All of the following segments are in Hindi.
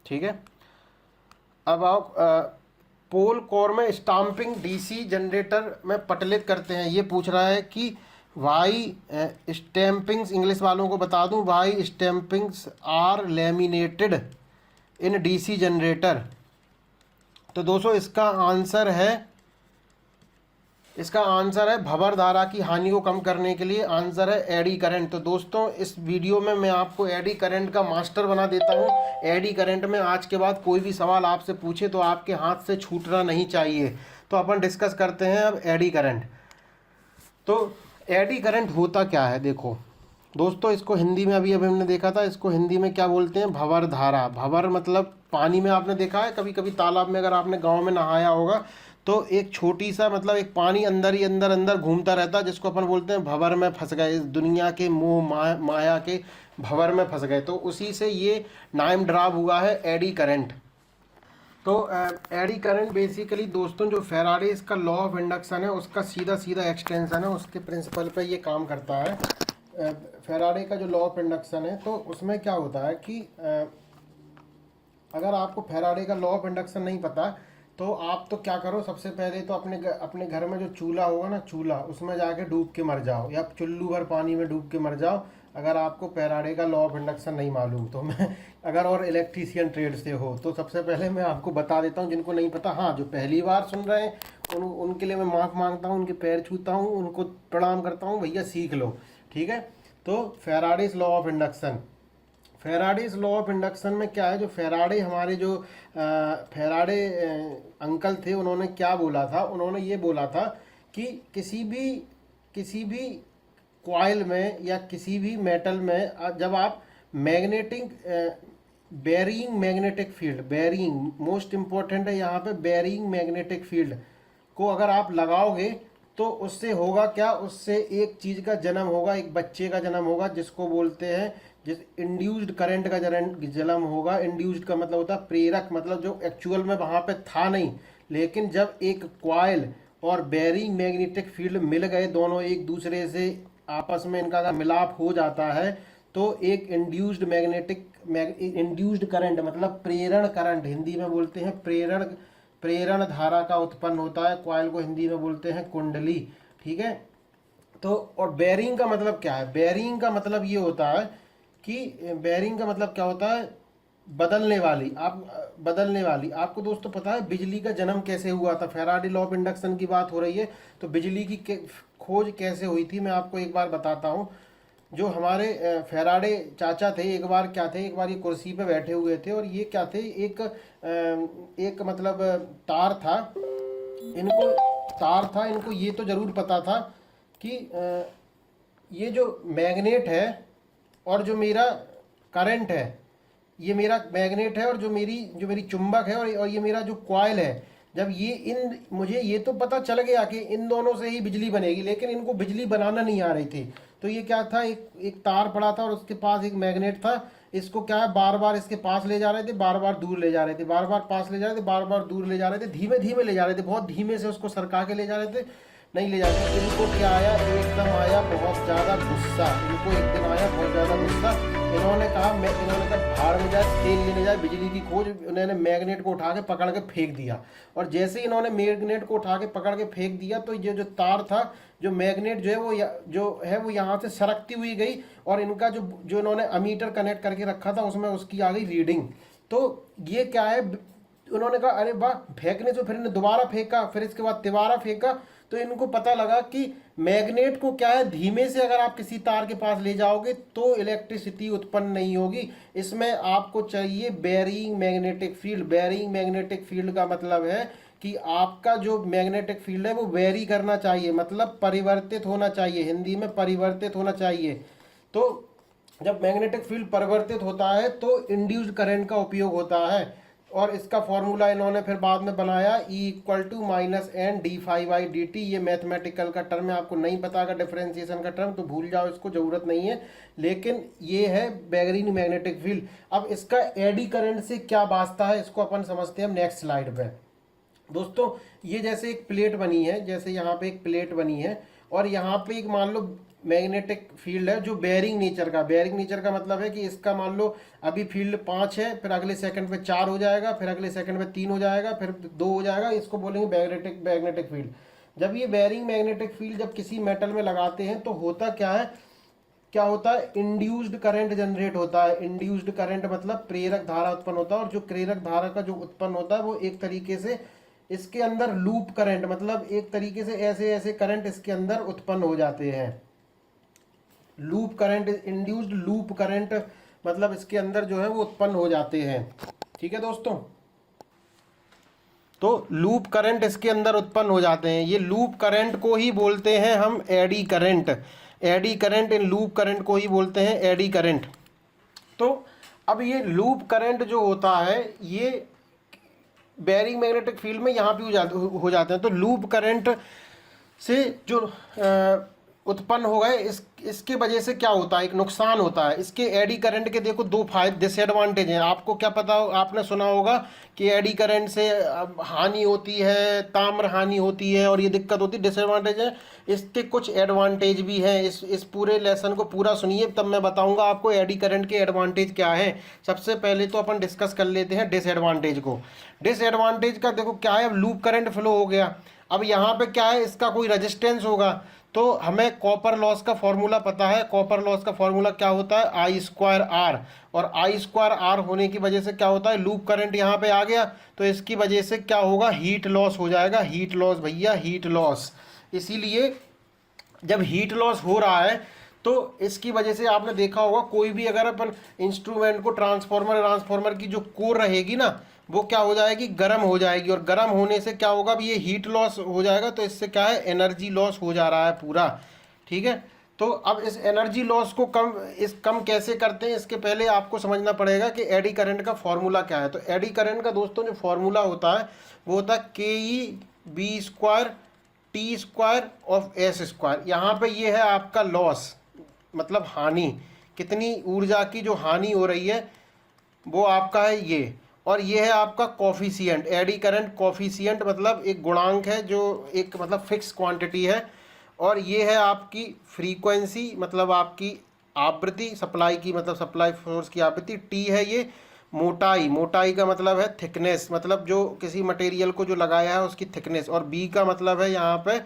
ठीक है। अब आप पोल कोर में स्टाम्पिंग डीसी जनरेटर में पटलित करते हैं। ये पूछ रहा है कि वाई स्टैम्पिंग्स, इंग्लिश वालों को बता दूं, why stampings are laminated in DC generator. तो दोस्तों इसका आंसर है भंवर धारा की हानि को कम करने के लिए आंसर है एडी करंट। तो दोस्तों इस वीडियो में मैं आपको एडी करंट का मास्टर बना देता हूँ। एडी करंट में आज के बाद कोई भी सवाल आपसे पूछे तो आपके हाथ से छूटना नहीं चाहिए। तो अपन डिस्कस करते हैं अब एडी करंट। तो एडी करंट होता क्या है, देखो दोस्तों, इसको हिंदी में अभी अभी हमने देखा था, इसको हिंदी में क्या बोलते हैं, भंवर धारा। भंवर मतलब पानी में आपने देखा है कभी कभी तालाब में, अगर आपने गांव में नहाया होगा तो एक छोटी सा मतलब एक पानी अंदर ही अंदर अंदर घूमता रहता है, जिसको अपन बोलते हैं भंवर में फंस गए, इस दुनिया के मोह माया के भंवर में फंस गए। तो उसी से ये नाम ड्राव हुआ है एडी करंट। तो एडी करंट बेसिकली दोस्तों जो फेराडेज का लॉ ऑफ इंडक्शन है उसका सीधा सीधा एक्सटेंशन है, उसके प्रिंसिपल पे ये काम करता है। फेराडे का जो लॉ ऑफ इंडक्शन है तो उसमें क्या होता है कि अगर आपको फेराडे का लॉ ऑफ इंडक्शन नहीं पता तो आप तो क्या करो, सबसे पहले तो अपने घर में जो चूल्हा होगा ना, चूल्हा, उसमें जाके डूब के मर जाओ या चुल्लू भर पानी में डूब के मर जाओ, अगर आपको फेराडे का लॉ ऑफ इंडक्शन नहीं मालूम तो। मैं अगर और इलेक्ट्रीशियन ट्रेड से हो तो सबसे पहले मैं आपको बता देता हूँ, जिनको नहीं पता, हाँ जो पहली बार सुन रहे हैं उनके लिए मैं माफ़ मांगता हूँ, उनके पैर छूता हूँ, उनको प्रणाम करता हूँ, भैया सीख लो, ठीक है। तो Faraday's law of induction, Faraday's law of induction में क्या है, जो फेराडे हमारे जो फेराडे अंकल थे, उन्होंने क्या बोला था, उन्होंने ये बोला था कि किसी भी कॉइल में या किसी भी मेटल में जब आप magnetic bearing magnetic field, bearing most important है यहाँ पे, बेरिंग मैग्नेटिक फील्ड को अगर आप लगाओगे तो उससे होगा क्या, उससे एक चीज़ का जन्म होगा, एक बच्चे का जन्म होगा, जिसको बोलते हैं, जिस इंड्यूस्ड करंट का जन्म होगा। इंड्यूस्ड का मतलब होता है प्रेरक, मतलब जो एक्चुअल में वहाँ पे था नहीं, लेकिन जब एक कॉइल और बेरिंग मैग्नेटिक फील्ड मिल गए, दोनों एक दूसरे से आपस में इनका अगर मिलाप हो जाता है तो एक इंड्यूस्ड करंट मतलब प्रेरण करंट, हिंदी में बोलते हैं प्रेरण धारा का उत्पन्न होता है। कॉइल को हिंदी में बोलते हैं कुंडली, ठीक है। तो और बेरिंग का मतलब क्या है, बेरिंग का मतलब ये होता है कि बेरिंग का मतलब क्या होता है, बदलने वाली। आपको दोस्तों पता है बिजली का जन्म कैसे हुआ था, फेराडे लॉ ऑफ इंडक्शन की बात हो रही है तो बिजली की खोज कैसे हुई थी, मैं आपको एक बार बताता हूँ। जो हमारे फेराडे चाचा थे, एक बार क्या थे, एक बार ये कुर्सी पे बैठे हुए थे और ये क्या थे, एक मतलब इनको ये तो जरूर पता था कि ये जो मैग्नेट है और जो मेरा करंट है, ये मेरा मैग्नेट है और जो मेरी चुंबक है और ये मेरा जो कॉइल है, जब ये मुझे ये तो पता चल गया कि इन दोनों से ही बिजली बनेगी, लेकिन इनको बिजली बनाना नहीं आ रही थी। तो ये क्या था, एक तार पड़ा था और उसके पास एक मैग्नेट था। इसको क्या है, बार बार इसके पास ले जा रहे थे, बार बार दूर ले जा रहे थे, बार बार पास ले जा रहे थे, बार बार दूर ले जा रहे थे, धीमे धीमे ले जा रहे थे, बहुत धीमे से उसको सरका के ले जा रहे थे, नहीं ले जाते। इनको क्या आया, एकदम आया बहुत ज़्यादा गुस्सा, इनको एक दिन आया बहुत ज़्यादा गुस्सा। इन्होंने कहा भाड़ में जाए, तेल लेने जाए, बिजली की खोज। उन्होंने मैग्नेट को उठा के पकड़ के फेंक दिया और जैसे ही इन्होंने मैग्नेट को उठा के पकड़ के फेंक दिया तो ये जो तार था, जो मैग्नेट जो है वो यहाँ से सरकती हुई गई और इनका जो इन्होंने अमीटर कनेक्ट करके रखा था उसमें उसकी आ गई रीडिंग। तो ये क्या है, उन्होंने कहा अरे वाह, फेंकने से, फिर इन्हें दोबारा फेंका, फिर इसके बाद तिबारा फेंका, तो इनको पता लगा कि मैग्नेट को क्या है, धीमे से अगर आप किसी तार के पास ले जाओगे तो इलेक्ट्रिसिटी उत्पन्न नहीं होगी, इसमें आपको चाहिए bearing magnetic field. Bearing magnetic field का मतलब है कि आपका जो मैग्नेटिक फील्ड है वो वेरी करना चाहिए, मतलब परिवर्तित होना चाहिए, हिंदी में परिवर्तित होना चाहिए। तो जब मैग्नेटिक फील्ड परिवर्तित होता है तो इंड्यूस्ड करंट का उपयोग होता है और इसका फॉर्मूला इन्होंने फिर बाद में बनाया, E=-n d∅/dt। ये मैथमेटिकल का टर्म है, आपको नहीं पता अगर डिफरेंशिएशन का टर्म तो भूल जाओ, इसको जरूरत नहीं है, लेकिन ये है बेरिंग मैग्नेटिक फील्ड। अब इसका एडी करंट से क्या वास्ता है, इसको अपन समझते हैं नेक्स्ट स्लाइड पे। दोस्तों ये जैसे एक प्लेट बनी है, जैसे यहाँ पे एक प्लेट बनी है और यहाँ पे एक मान लो मैग्नेटिक फील्ड है जो बेयरिंग नेचर का, बेयरिंग नेचर का मतलब है कि इसका मान लो अभी फील्ड 5 है, फिर अगले सेकंड पे 4 हो जाएगा, फिर अगले सेकंड पे 3 हो जाएगा, फिर 2 हो जाएगा, इसको बोलेंगे मैग्नेटिक मैग्नेटिक फील्ड। जब ये बेयरिंग मैग्नेटिक फील्ड जब किसी मेटल में लगाते हैं तो होता क्या है, क्या होता है, इंड्यूस्ड करंट जनरेट होता है। इंड्यूस्ड करंट मतलब प्रेरक धारा उत्पन्न होता है, और जो प्रेरक धारा का जो उत्पन्न होता है वो एक तरीके से इसके अंदर लूप करंट, मतलब एक तरीके से ऐसे ऐसे करंट इसके अंदर उत्पन्न हो जाते हैं। Loop current, induced loop current मतलब इसके अंदर जो है वो उत्पन्न हो जाते हैं। ठीक है दोस्तों, तो लूप करंट इसके अंदर उत्पन्न हो जाते हैं। ये लूप करंट को ही बोलते हैं हम eddy current. Eddy current, in loop current को ही बोलते हैं एडी करंट। तो अब ये लूप करंट जो होता है ये बेयरिंग मैग्नेटिक फील्ड में यहाँ भी हो जाते हैं। तो लूप करंट से जो उत्पन्न हो गए, इसके वजह से क्या होता है, एक नुकसान होता है। इसके एडी करंट के देखो दो फायदे डिसएडवांटेज हैं। आपको क्या पता, आपने सुना होगा कि एडी करंट से हानि होती है, ताम्र हानि होती है और ये दिक्कत होती है, डिसएडवांटेज है। इसके कुछ एडवांटेज भी हैं। इस पूरे लेसन को पूरा सुनिए, तब मैं बताऊंगा आपको एडी करंट के एडवांटेज क्या है। सबसे पहले तो अपन डिस्कस कर लेते हैं डिसएडवांटेज को। डिसएडवांटेज का देखो क्या है, अब लूप करंट फ्लो हो गया, अब यहाँ पे क्या है, इसका कोई रेजिस्टेंस होगा। तो हमें कॉपर लॉस का फॉर्मूला पता है। कॉपर लॉस का फॉर्मूला क्या होता है, I²R। और I²R होने की वजह से क्या होता है, लूप करंट यहाँ पे आ गया, तो इसकी वजह से क्या होगा, हीट लॉस हो जाएगा। हीट लॉस भैया, हीट लॉस। इसीलिए जब हीट लॉस हो रहा है तो इसकी वजह से आपने देखा होगा, कोई भी अगर अपन इंस्ट्रूमेंट को ट्रांसफॉर्मर की जो कोर रहेगी ना, वो क्या हो जाएगी, गर्म हो जाएगी। और गर्म होने से क्या होगा, अब ये हीट लॉस हो जाएगा, तो इससे क्या है, एनर्जी लॉस हो जा रहा है पूरा। ठीक है, तो अब इस एनर्जी लॉस को कम कैसे करते हैं, इसके पहले आपको समझना पड़ेगा कि एडी करंट का फॉर्मूला क्या है। तो एडी करंट का दोस्तों जो फॉर्मूला होता है वो होता है KE⁵ T² ऑफ S²। यहाँ पे ये है आपका लॉस, मतलब हानि, कितनी ऊर्जा की जो हानि हो रही है वो आपका है ये। और ये है आपका कॉफिशिएंट, एडी करंट कॉफिशिएंट मतलब एक गुणांक है जो एक मतलब फिक्स क्वांटिटी है। और ये है आपकी फ्रीक्वेंसी, मतलब आपकी आवृत्ति, सप्लाई की मतलब सप्लाई फोर्स की आवृत्ति। टी है ये मोटाई, मोटाई का मतलब है थिकनेस, मतलब जो किसी मटेरियल को जो लगाया है उसकी थिकनेस। और बी का मतलब है यहाँ पे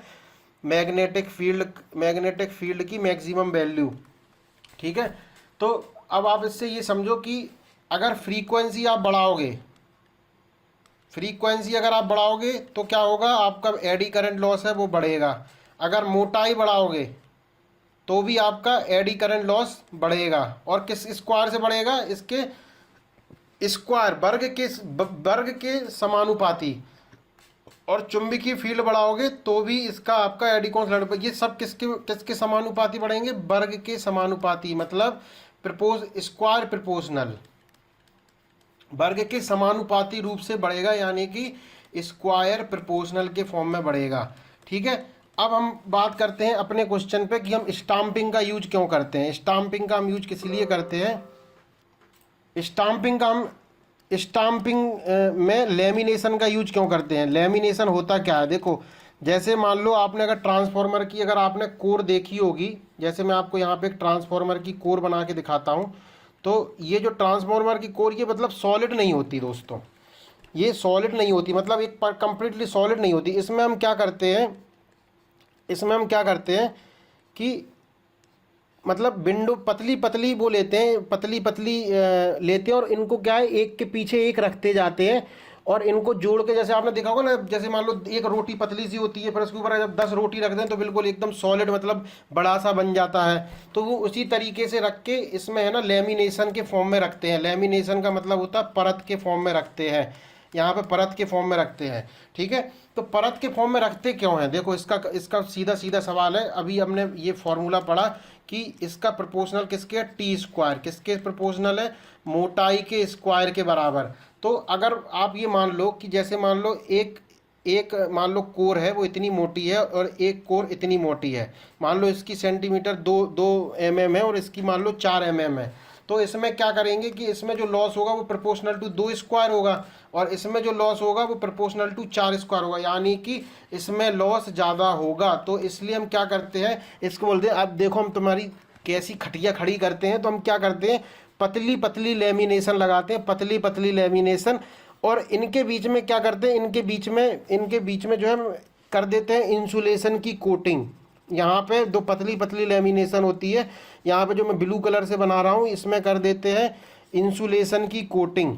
मैग्नेटिक फील्ड की मैक्सिमम वैल्यू। ठीक है, तो अब आप इससे ये समझो कि अगर फ्रीक्वेंसी आप बढ़ाओगे, फ्रीक्वेंसी अगर आप बढ़ाओगे तो क्या होगा, आपका एडी करंट लॉस है वो बढ़ेगा। अगर मोटाई बढ़ाओगे तो भी आपका एडी करंट लॉस बढ़ेगा। और किस स्क्वायर से बढ़ेगा, इसके स्क्वायर, वर्ग के समानुपाती। और चुंबकीय फील्ड बढ़ाओगे तो भी इसका आपका एडी कौन, ये सब किसके समानुपाती बढ़ेंगे, वर्ग के समानुपाती, मतलब स्क्वायर प्रोपोर्शनल, वर्ग के समानुपाती रूप से बढ़ेगा, यानी कि स्क्वायर प्रोपोर्शनल के फॉर्म में बढ़ेगा। ठीक है, अब हम बात करते हैं अपने क्वेश्चन पे कि हम स्टाम्पिंग का यूज क्यों करते हैं। स्टाम्पिंग का हम यूज किस लिए करते हैं, स्टाम्पिंग में लेमिनेशन का यूज क्यों करते हैं। लेमिनेशन होता क्या है, देखो जैसे मान लो आपने अगर ट्रांसफार्मर की अगर आपने कोर देखी होगी, जैसे मैं आपको यहाँ पे एक ट्रांसफार्मर की कोर बना के दिखाता हूँ, तो ये जो ट्रांसफार्मर की कोर ये मतलब सॉलिड नहीं होती दोस्तों, ये सॉलिड नहीं होती, मतलब एक कंप्लीटली सॉलिड नहीं होती। इसमें हम क्या करते हैं कि मतलब विंडो पतली पतली वो लेते हैं, पतली पतली लेते हैं, और इनको क्या है, एक के पीछे एक रखते जाते हैं और इनको जोड़ के, जैसे आपने देखा होगा ना, जैसे मान लो एक रोटी पतली सी होती है, फिर उसके ऊपर जब 10 रोटी रख दें तो बिल्कुल एकदम सॉलिड मतलब बड़ा सा बन जाता है। तो वो उसी तरीके से रख के इसमें है ना लेमिनेशन के फॉर्म में रखते हैं। लेमिनेशन का मतलब होता है परत के फॉर्म में रखते हैं, यहाँ पे परत के फॉर्म में रखते हैं। ठीक है, तो परत के फॉर्म में रखते क्यों हैं, देखो इसका सीधा सीधा सवाल है। अभी हमने ये फॉर्मूला पढ़ा कि इसका प्रोपोर्शनल किसके है, T², किसके प्रोपोर्शनल है, मोटाई के स्क्वायर के बराबर। तो अगर आप ये मान लो कि जैसे मान लो एक मान लो कोर है वो इतनी मोटी है और एक कोर इतनी मोटी है, मान लो इसकी सेंटीमीटर 2 mm है और इसकी मान लो 4 mm है, तो इसमें क्या करेंगे कि इसमें जो लॉस होगा वो प्रोपोर्शनल टू 2 स्क्वायर होगा और इसमें जो लॉस होगा वो प्रोपोर्शनल टू 4 स्क्वायर होगा, यानी कि इसमें लॉस ज़्यादा होगा। तो इसलिए हम क्या करते हैं, इसको बोलते हैं, अब देखो हम तुम्हारी कैसी खटिया खड़ी करते हैं, तो हम क्या करते हैं, पतली पतली लेमिनेशन लगाते हैं, पतली पतली लेमिनेशन। और इनके बीच में क्या करते हैं, इनके बीच में जो है कर देते हैं इंसुलेशन की कोटिंग। यहाँ पे दो पतली पतली लेमिनेशन होती है, यहाँ पे जो मैं ब्लू कलर से बना रहा हूँ इसमें कर देते हैं इंसुलेशन की कोटिंग।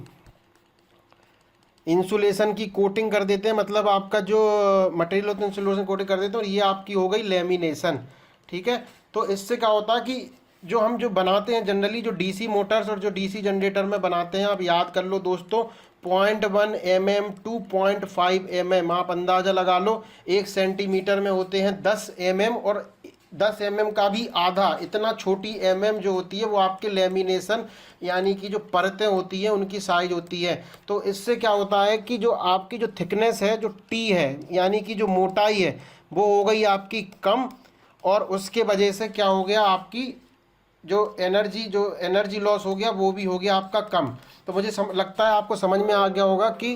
इंसुलेशन की कोटिंग कर देते हैं, मतलब आपका जो मटेरियल होता है इंसुलेशन कोटिंग कर देते हैं और ये आपकी हो गई लेमिनेशन। ठीक है, तो इससे क्या होता है कि जो हम जो बनाते हैं जनरली जो डीसी मोटर्स और जो डीसी जनरेटर में बनाते हैं, आप याद कर लो दोस्तों, 0.1 mm टू 0.5 mm, आप अंदाज़ा लगा लो 1 सेंटीमीटर में होते हैं 10 mm, और 10 mm का भी आधा इतना छोटी mm जो होती है वो आपके लेमिनेशन यानी कि जो परतें होती हैं उनकी साइज होती है। तो इससे क्या होता है कि जो आपकी जो थिकनेस है, जो टी है यानी कि जो मोटाई है, वो हो गई आपकी कम, और उसके वजह से क्या हो गया, आपकी जो एनर्जी लॉस हो गया वो भी हो गया आपका कम। तो मुझे लगता है आपको समझ में आ गया होगा कि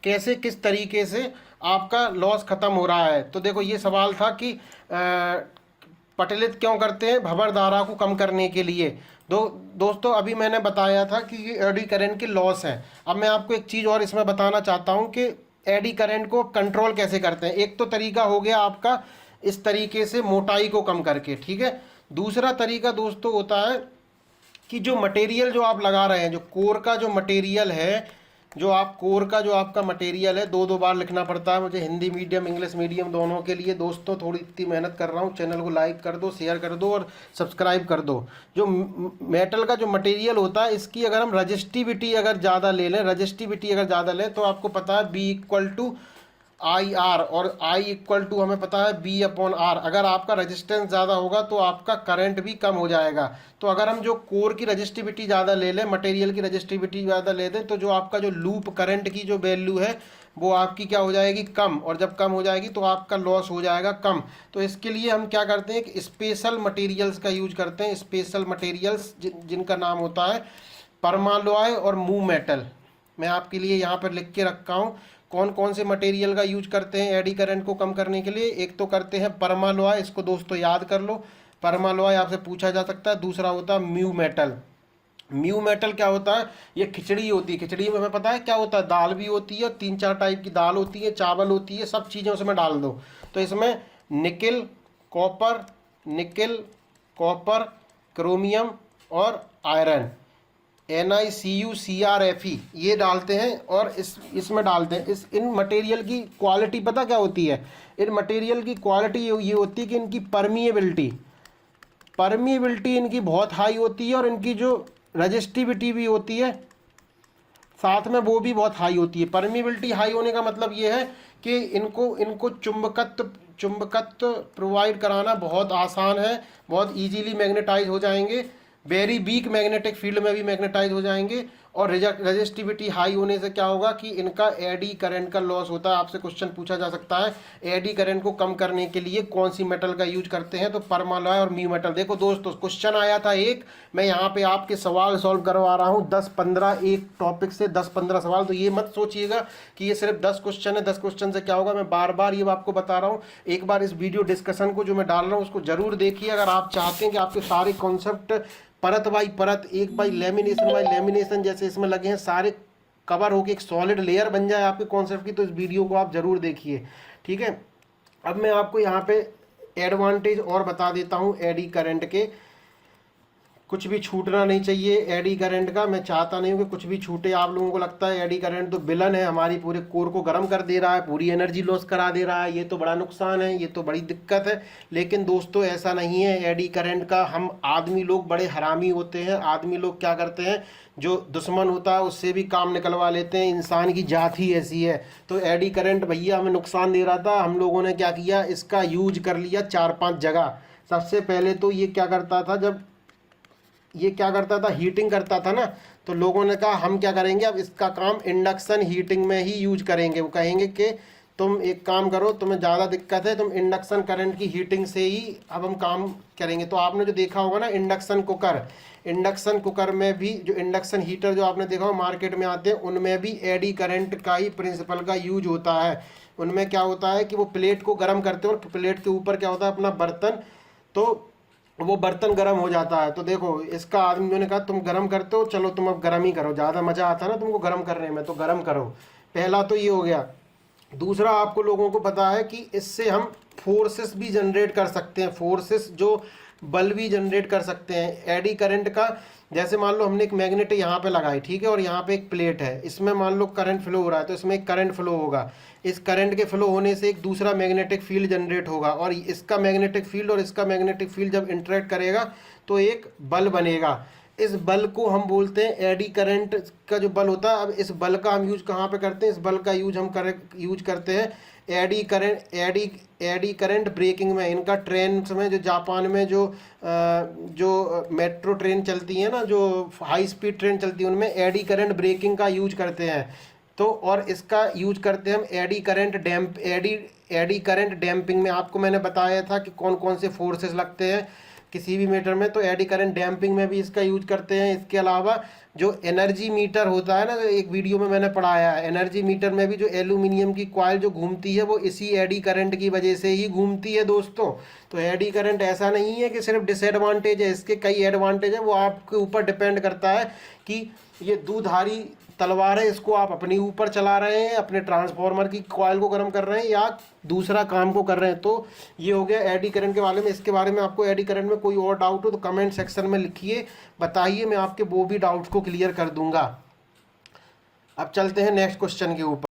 कैसे किस तरीके से आपका लॉस खत्म हो रहा है। तो देखो ये सवाल था कि पटलित क्यों करते हैं, भंवर धारा को कम करने के लिए। दोस्तों अभी मैंने बताया था कि ये एडी करंट के लॉस हैं। अब मैं आपको एक चीज़ और इसमें बताना चाहता हूँ कि एडी करंट को कंट्रोल कैसे करते हैं। एक तो तरीका हो गया आपका इस तरीके से मोटाई को कम करके, ठीक है। दूसरा तरीका दोस्तों होता है कि जो मटेरियल जो आप लगा रहे हैं, जो कोर का जो मटेरियल है, जो आपका मटेरियल है, दो बार लिखना पड़ता है मुझे, हिंदी मीडियम इंग्लिश मीडियम दोनों के लिए। दोस्तों थोड़ी इतनी मेहनत कर रहा हूँ, चैनल को लाइक कर दो, शेयर कर दो और सब्सक्राइब कर दो। जो मेटल का जो मटेरियल होता है इसकी अगर हम रजिस्टिविटी अगर ज़्यादा ले लें तो आपको पता है B equal to I R, और आई इक्वल टू हमें पता है बी अपॉन आर। अगर आपका रेजिस्टेंस ज़्यादा होगा तो आपका करंट भी कम हो जाएगा। तो अगर हम जो कोर की रजिस्टिविटी ज़्यादा ले लें, मटेरियल की रजिस्टिविटी ज़्यादा ले दें, तो जो आपका जो लूप करंट की जो वैल्यू है वो आपकी क्या हो जाएगी, कम, और जब कम हो जाएगी तो आपका लॉस हो जाएगा कम। तो इसके लिए हम क्या करते हैं कि स्पेशल मटेरियल्स का यूज करते हैं, स्पेशल मटेरियल्स जिनका नाम होता है परमालॉय और मूव मेटल। मैं आपके लिए यहाँ पर लिख के रखा हूँ कौन कौन से मटेरियल का यूज करते हैं एडी करंट को कम करने के लिए। एक तो करते हैं परमालॉय, इसको दोस्तों याद कर लो, परमालॉय आपसे पूछा जा सकता है। दूसरा होता है म्यू मेटल। म्यू मेटल क्या होता है, ये खिचड़ी होती है, खिचड़ी में हमें पता है क्या होता है, दाल भी होती है, 3-4 टाइप की दाल होती है, चावल होती है, सब चीज़ें उसमें डाल दो। तो इसमें निकिल कॉपर क्रोमियम और आयरन NiCuCrFe ये डालते हैं और इसमें डालते हैं। इन मटेरियल की क्वालिटी पता क्या होती है, इन मटेरियल की क्वालिटी ये होती है कि इनकी परमिएबिलिटी इनकी बहुत हाई होती है, और इनकी जो रजिस्टिविटी भी होती है साथ में वो भी बहुत हाई होती है। परमिएबिलिटी हाई होने का मतलब ये है कि इनको चुंबकत्व प्रोवाइड कराना बहुत आसान है, बहुत इजीली मैग्नेटाइज हो जाएंगे, वेरी वीक मैग्नेटिक फील्ड में भी मैग्नेटाइज हो जाएंगे। और रजिस्टिविटी हाई होने से क्या होगा कि इनका एडी करंट का लॉस होता है। आपसे क्वेश्चन पूछा जा सकता है एडी करंट को कम करने के लिए कौन सी मेटल का यूज करते हैं, तो परमालॉय और म्यू मेटल। देखो दोस्तों क्वेश्चन आया था एक, मैं यहाँ पे आपके सवाल सॉल्व करवा रहा हूँ 10-15, एक टॉपिक से 10-15 सवाल। तो ये मत सोचिएगा कि ये सिर्फ 10 क्वेश्चन है, 10 क्वेश्चन से क्या होगा। मैं बार बार ये आपको बता रहा हूँ, एक बार इस वीडियो डिस्कशन को जो मैं डाल रहा हूँ उसको जरूर देखिए। अगर आप चाहते हैं कि आपके सारे कॉन्सेप्ट परत बाई परत, एक बाई लेमिनेशन जैसे इसमें लगे हैं, सारे कवर होके एक सॉलिड लेयर बन जाए आपके कॉन्सेप्ट की, तो इस वीडियो को आप जरूर देखिए, ठीक है। अब मैं आपको यहाँ पे एडवांटेज और बता देता हूँ एडी करंट के। कुछ भी छूटना नहीं चाहिए एडी करंट का, मैं चाहता नहीं हूँ कि कुछ भी छूटे। आप लोगों को लगता है एडी करंट तो विलन है, हमारी पूरे कोर को गर्म कर दे रहा है, पूरी एनर्जी लॉस करा दे रहा है, ये तो बड़ा नुकसान है, ये तो बड़ी दिक्कत है। लेकिन दोस्तों ऐसा नहीं है एडी करंट का। हम आदमी लोग बड़े हरामी होते हैं, आदमी लोग क्या करते हैं, जो दुश्मन होता है उससे भी काम निकलवा लेते हैं, इंसान की जात ही ऐसी है। तो एडी करंट भैया हमें नुकसान दे रहा था, हम लोगों ने क्या किया, इसका यूज कर लिया 4-5 जगह। सबसे पहले तो ये क्या करता था, जब ये क्या करता था, हीटिंग करता था ना, तो लोगों ने कहा हम क्या करेंगे, अब इसका काम इंडक्शन हीटिंग में ही यूज करेंगे। वो कहेंगे कि तुम एक काम करो, तुम्हें ज़्यादा दिक्कत है, तुम इंडक्शन करंट की हीटिंग से ही अब हम काम करेंगे। तो आपने जो देखा होगा ना इंडक्शन कुकर, इंडक्शन कुकर में भी जो इंडक्शन हीटर जो आपने देखा हो मार्केट में आते हैं, उनमें भी एडी करंट का ही प्रिंसिपल का यूज होता है। उनमें क्या होता है कि वो प्लेट को गर्म करते हैं और प्लेट के ऊपर क्या होता है अपना बर्तन, तो वो बर्तन गर्म हो जाता है। तो देखो इसका आदमियों ने कहा तुम गर्म करते हो, चलो तुम अब गर्म ही करो, ज़्यादा मज़ा आता है ना तुमको गर्म करने में, तो गर्म करो। पहला तो ये हो गया। दूसरा आपको लोगों को पता है कि इससे हम फोर्सेस भी जनरेट कर सकते हैं, फोर्सेस जो बल भी जनरेट कर सकते हैं एडी करंट का। जैसे मान लो हमने एक मैग्नेट यहाँ पे लगाई, ठीक है, और यहाँ पे एक प्लेट है, इसमें मान लो करंट फ्लो हो रहा है, तो इसमें एक करंट फ्लो होगा। इस करंट के फ्लो होने से एक दूसरा मैग्नेटिक फील्ड जनरेट होगा, और इसका मैग्नेटिक फील्ड और इसका मैग्नेटिक फील्ड जब इंटरेक्ट करेगा तो एक बल बनेगा। इस बल को हम बोलते हैं एडी करंट का जो बल होता है। अब इस बल का हम यूज कहाँ पे करते हैं? इस बल का यूज हम यूज करते हैं एडी करंट ब्रेकिंग में। इनका ट्रेन में जो जापान में जो मेट्रो ट्रेन चलती है ना, जो हाई स्पीड ट्रेन चलती है, उनमें एडी करंट ब्रेकिंग का यूज करते हैं। तो और इसका यूज करते हैं हम एडी करंट डैम्पिंग में। आपको मैंने बताया था कि कौन कौन से फोर्सेस लगते हैं किसी भी मीटर में, तो एडी करंट डैम्पिंग में भी इसका यूज करते हैं। इसके अलावा जो एनर्जी मीटर होता है ना, एक वीडियो में मैंने पढ़ाया है, एनर्जी मीटर में भी जो एल्यूमिनियम की कॉइल जो घूमती है वो इसी एडी करंट की वजह से ही घूमती है दोस्तों। तो एडी करंट ऐसा नहीं है कि सिर्फ डिसएडवांटेज है, इसके कई एडवांटेज है, वो आपके ऊपर डिपेंड करता है कि ये दुधारी तलवार है, इसको आप अपने ऊपर चला रहे हैं, अपने ट्रांसफार्मर की कॉइल को गर्म कर रहे हैं, या दूसरा काम को कर रहे हैं। तो ये हो गया एडी करंट के बारे में। इसके बारे में आपको एडी करंट में कोई और डाउट हो तो कमेंट सेक्शन में लिखिए, बताइए, मैं आपके वो भी डाउट्स को क्लियर कर दूंगा। अब चलते हैं नेक्स्ट क्वेश्चन के ऊपर।